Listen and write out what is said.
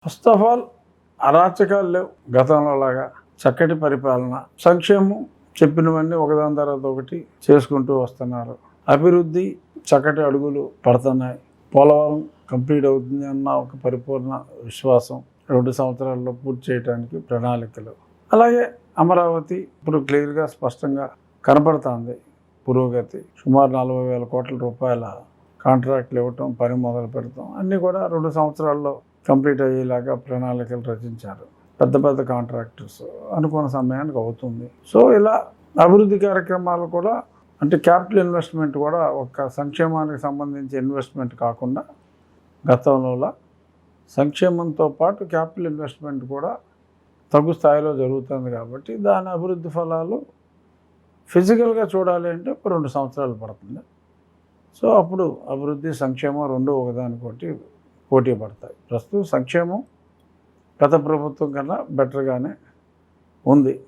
First of all అరాచకాలు లేవు గతంలో లాగా. చక్కటి పరిపాలన, సంక్షేమం చెప్పినవన్నీ ఒకదాని తర్వాత ఒకటి చేసుకుంటూ వస్తున్నారు. అభివృద్ధి చక్కటి అడుగులు పడుతున్నాయి. పోలవరం కంప్లీట్ అవుతుంది అన్న ఒక పరిపూర్ణ విశ్వాసం. 2 సంవత్సరాల్లో పూర్తి చేయడానికి ప్రణాళికలు. అలాగే అమరావతి ఇప్పుడు క్లియర్గా స్పష్టంగా కనపడుతుంది పురోగతి. సుమారు 40,000 కోట్ల రూపాయల కాంట్రాక్ట్లు ఇవ్వటం, పని మొదలు పెడతాం అన్నీ కూడా 2 సంవత్సరాల్లో కంప్లీట్ అయ్యేలాగా ప్రణాళికలు రచించారు. పెద్ద పెద్ద కాంట్రాక్టర్స్ అనుకున్న సమయానికి అవుతుంది. సో ఇలా అభివృద్ధి కార్యక్రమాలు కూడా, అంటే క్యాపిటల్ ఇన్వెస్ట్మెంట్ కూడా ఒక సంక్షేమానికి సంబంధించి ఇన్వెస్ట్మెంట్ కాకుండా గతంలో సంక్షేమంతో పాటు క్యాపిటల్ ఇన్వెస్ట్మెంట్ కూడా తగు స్థాయిలో జరుగుతుంది. కాబట్టి దాని అభివృద్ధి ఫలాలు ఫిజికల్గా చూడాలి అంటే 2 సంవత్సరాలు పడుతుంది. సో అప్పుడు అభివృద్ధి, సంక్షేమం రెండు ఒకదానికొకటి పోటీ పడతాయి. ప్రస్తుతం సంక్షేమం గత ప్రభుత్వం కన్నా బెటర్గానే ఉంది.